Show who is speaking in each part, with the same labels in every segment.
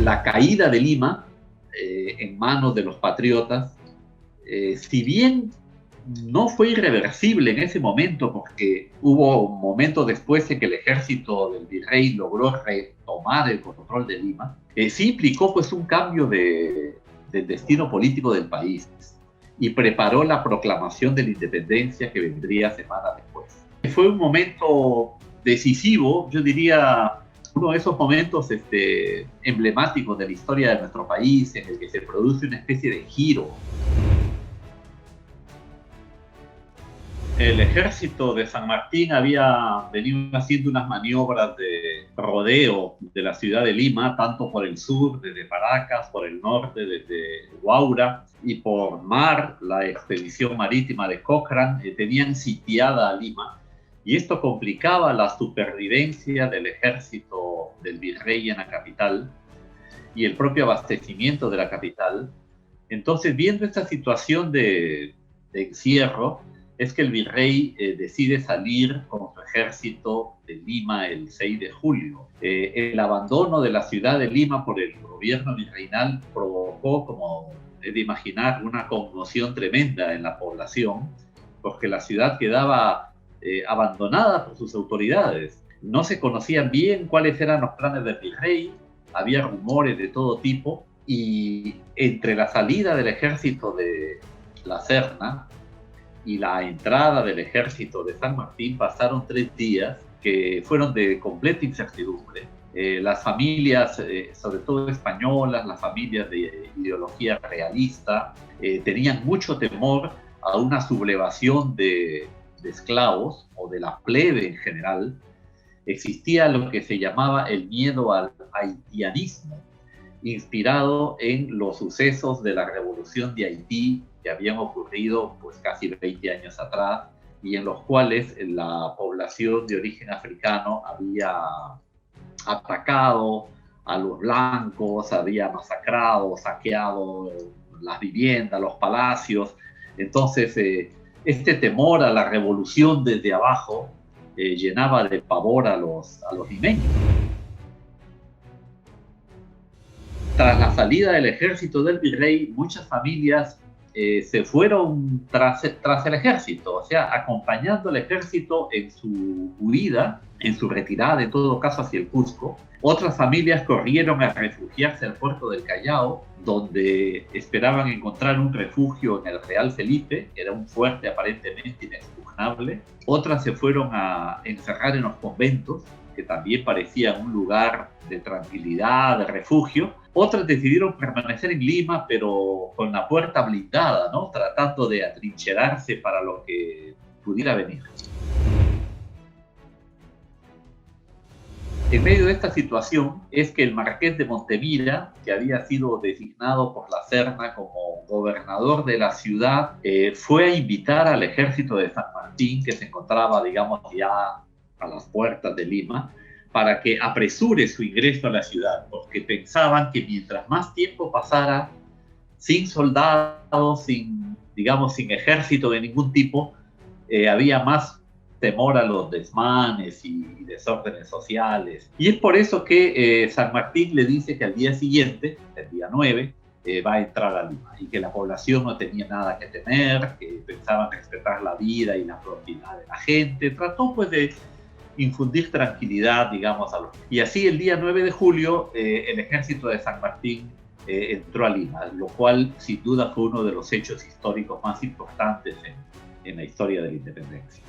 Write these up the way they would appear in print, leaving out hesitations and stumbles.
Speaker 1: la caída de Lima en manos de los patriotas, si bien no fue irreversible en ese momento, porque hubo momentos después en que el ejército del virrey logró retomar el control de Lima, sí implicó pues un cambio del destino político del país y preparó la proclamación de la independencia que vendría semanas después. Fue un momento decisivo, yo diría uno de esos momentos emblemáticos de la historia de nuestro país, en el que se produce una especie de giro. El ejército de San Martín había venido haciendo unas maniobras de rodeo de la ciudad de Lima, tanto por el sur, desde Paracas, por el norte, desde Huaura, y por mar, la expedición marítima de Cochrane, tenían sitiada a Lima, y esto complicaba la supervivencia del ejército del virrey en la capital y el propio abastecimiento de la capital. Entonces, viendo esta situación de encierro, es que el virrey decide salir con su ejército de Lima el 6 de julio. El abandono de la ciudad de Lima por el gobierno virreinal provocó, como es de imaginar, una conmoción tremenda en la población, porque la ciudad quedaba abandonada por sus autoridades. No se conocían bien cuáles eran los planes del virrey, había rumores de todo tipo, y entre la salida del ejército de la Serna y la entrada del ejército de San Martín pasaron 3 días que fueron de completa incertidumbre. Las familias, sobre todo españolas, las familias de ideología realista, tenían mucho temor a una sublevación de esclavos o de la plebe en general. Existía lo que se llamaba el miedo al haitianismo, inspirado en los sucesos de la revolución de Haití que habían ocurrido pues casi 20 años atrás y en los cuales la población de origen africano había atacado a los blancos, había masacrado, saqueado las viviendas, los palacios. Entonces, este temor a la revolución desde abajo llenaba de pavor a los limeños. Tras la salida del ejército del virrey, muchas familias se fueron tras el ejército, o sea, acompañando al ejército en su huida, en su retirada, en todo caso hacia el Cusco. Otras familias corrieron a refugiarse al puerto del Callao, donde esperaban encontrar un refugio en el Real Felipe, que era un fuerte aparentemente inexpugnable. Otras se fueron a encerrar en los conventos, que también parecían un lugar de tranquilidad, de refugio. Otras decidieron permanecer en Lima, pero con la puerta blindada, ¿no? Tratando de atrincherarse para lo que pudiera venir. En medio de esta situación es que el marqués de Montemira, que había sido designado por la Serna como gobernador de la ciudad, fue a invitar al ejército de San Martín, que se encontraba, digamos, ya a las puertas de Lima, para que apresure su ingreso a la ciudad, porque pensaban que mientras más tiempo pasara sin soldados, sin ejército de ningún tipo, había más temor a los desmanes y desórdenes sociales. Y es por eso que San Martín le dice que al día siguiente, el día 9, va a entrar a Lima y que la población no tenía nada que temer, que pensaban respetar la vida y la propiedad de la gente. Trató pues de infundir tranquilidad, digamos, a los... Y así el día 9 de julio el ejército de San Martín entró a Lima, lo cual sin duda fue uno de los hechos históricos más importantes en la historia de la independencia.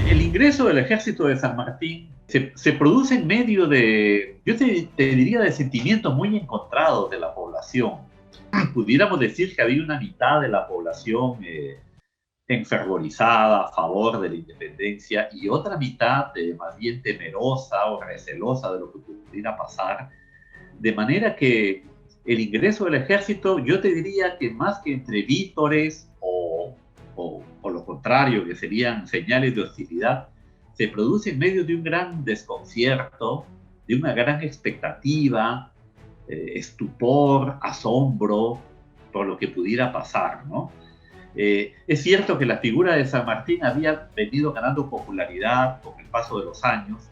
Speaker 1: El ingreso del ejército de San Martín se produce en medio de, yo te diría, de sentimientos muy encontrados de la población. Pudiéramos decir que había una mitad de la población enfervorizada a favor de la independencia y otra mitad más bien temerosa o recelosa de lo que pudiera pasar, de manera que el ingreso del ejército, yo te diría que más que entre vítores o lo contrario, que serían señales de hostilidad, se produce en medio de un gran desconcierto, de una gran expectativa, estupor, asombro por lo que pudiera pasar, ¿no? Es cierto que la figura de San Martín había venido ganando popularidad con el paso de los años,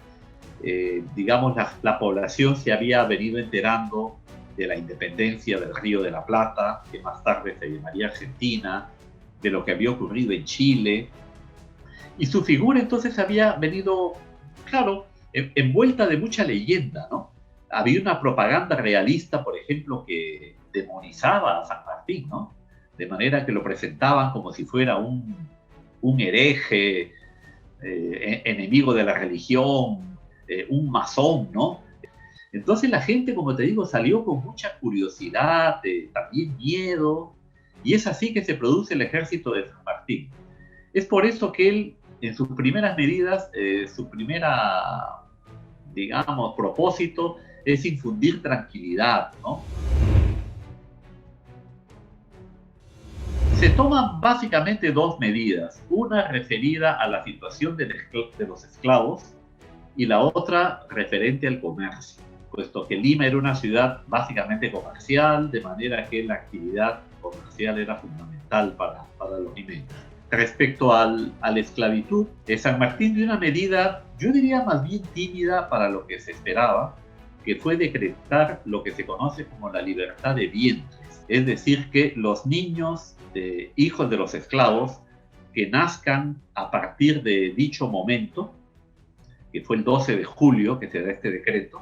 Speaker 1: digamos, la población se había venido enterando de la independencia del Río de la Plata, que más tarde se llamaría Argentina, de lo que había ocurrido en Chile, y su figura entonces había venido, claro, envuelta de mucha leyenda, ¿no? Había una propaganda realista, por ejemplo, que demonizaba a San Martín, ¿no? De manera que lo presentaban como si fuera un hereje, enemigo de la religión, un masón, ¿no? Entonces la gente, como te digo, salió con mucha curiosidad, también miedo, y es así que se produce el ejército de San Martín. Es por eso que él, en sus primeras medidas, su primera, digamos, propósito es infundir tranquilidad, ¿no? Se toman básicamente dos medidas, una referida a la situación de los esclavos y la otra referente al comercio, puesto que Lima era una ciudad básicamente comercial, de manera que la actividad comercial era fundamental para los limeños. Respecto a la esclavitud, San Martín dio una medida, yo diría más bien tímida para lo que se esperaba, que fue decretar lo que se conoce como la libertad de vientres, es decir, que los niños hijos de los esclavos que nazcan a partir de dicho momento, que fue el 12 de julio que se da este decreto,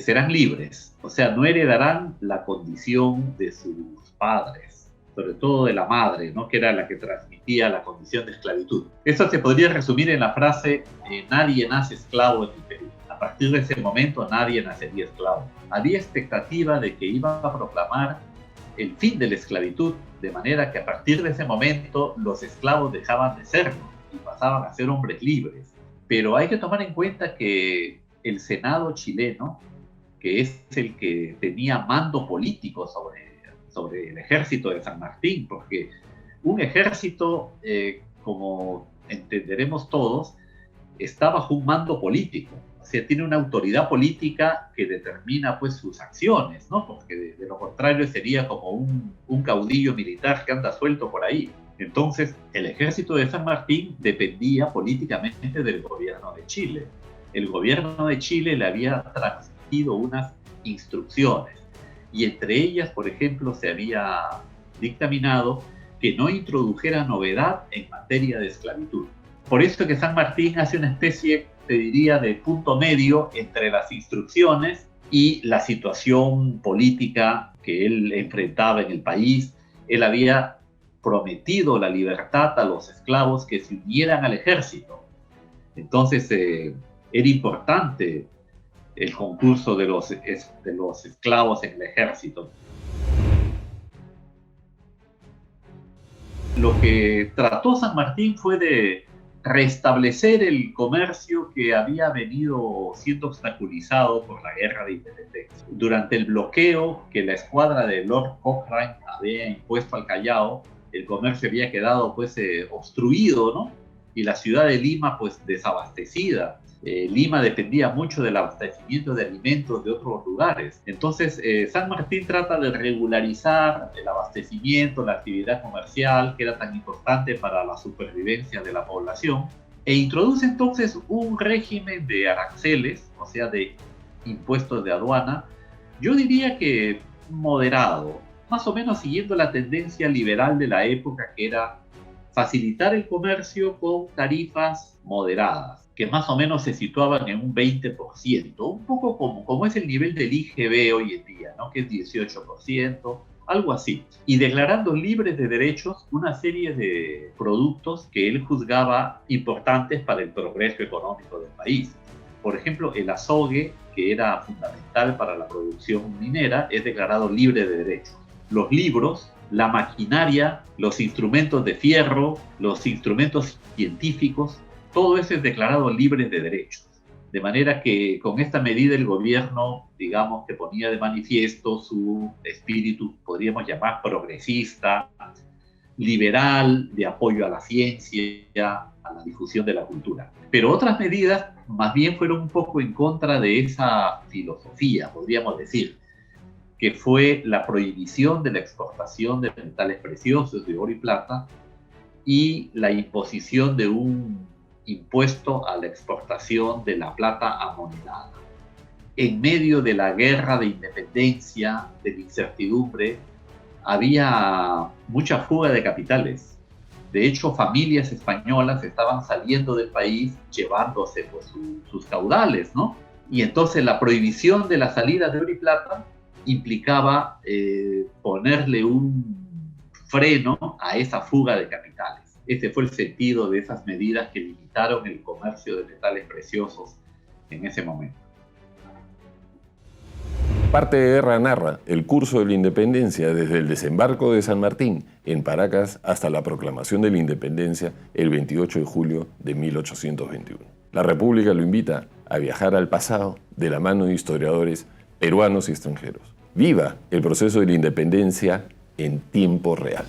Speaker 1: serán libres, o sea, no heredarán la condición de sus padres, sobre todo de la madre, ¿no? Que era la que transmitía la condición de esclavitud. Esto se podría resumir en la frase, nadie nace esclavo en el Perú. A partir de ese momento nadie nacería esclavo. Había expectativa de que iba a proclamar el fin de la esclavitud, de manera que a partir de ese momento los esclavos dejaban de serlo y pasaban a ser hombres libres. Pero hay que tomar en cuenta que el Senado chileno, que es el que tenía mando político sobre el ejército de San Martín, porque un ejército, como entenderemos todos, está bajo un mando político. O sea, tiene una autoridad política que determina pues sus acciones, ¿no? Porque de lo contrario sería como un caudillo militar que anda suelto por ahí. Entonces, el ejército de San Martín dependía políticamente del gobierno de Chile. El gobierno de Chile le había transmitido unas instrucciones y entre ellas, por ejemplo, se había dictaminado que no introdujera novedad en materia de esclavitud. Por eso que San Martín hace una especie, te diría, de punto medio entre las instrucciones y la situación política que él enfrentaba en el país. Él había prometido la libertad a los esclavos que se unieran al ejército. Entonces era importante el concurso de los esclavos en el ejército. Lo que trató San Martín fue de restablecer el comercio que había venido siendo obstaculizado por la guerra de independencia. Durante el bloqueo que la escuadra de Lord Cochrane había impuesto al Callao, el comercio había quedado pues obstruido, ¿no? Y la ciudad de Lima pues desabastecida. Lima dependía mucho del abastecimiento de alimentos de otros lugares. Entonces, San Martín trata de regularizar el abastecimiento, la actividad comercial, que era tan importante para la supervivencia de la población, e introduce entonces un régimen de aranceles, o sea, de impuestos de aduana, yo diría que moderado, más o menos siguiendo la tendencia liberal de la época, que era facilitar el comercio con tarifas moderadas, que más o menos se situaban en un 20%, un poco como es el nivel del IGB hoy en día, ¿no? Que es 18%, algo así. Y declarando libres de derechos una serie de productos que él juzgaba importantes para el progreso económico del país. Por ejemplo, el azogue, que era fundamental para la producción minera, es declarado libre de derechos. Los libros, la maquinaria, los instrumentos de fierro, los instrumentos científicos, todo eso es declarado libre de derechos. De manera que con esta medida el gobierno, digamos, que ponía de manifiesto su espíritu, podríamos llamar progresista, liberal, de apoyo a la ciencia, a la difusión de la cultura. Pero otras medidas más bien fueron un poco en contra de esa filosofía, podríamos decir, que fue la prohibición de la exportación de metales preciosos, de oro y plata, y la imposición de un impuesto a la exportación de la plata amonedada. En medio de la guerra de independencia, de la incertidumbre, había mucha fuga de capitales. De hecho, familias españolas estaban saliendo del país llevándose pues, sus caudales, ¿no? Y entonces la prohibición de la salida de oro y plata implicaba ponerle un freno a esa fuga de capitales. Ese fue el sentido de esas medidas que limitaron el comercio de metales preciosos en ese momento.
Speaker 2: Parte de Guerra narra el curso de la independencia desde el desembarco de San Martín en Paracas hasta la proclamación de la independencia el 28 de julio de 1821. La República lo invita a viajar al pasado de la mano de historiadores peruanos y extranjeros. Viva el proceso de la independencia en tiempo real.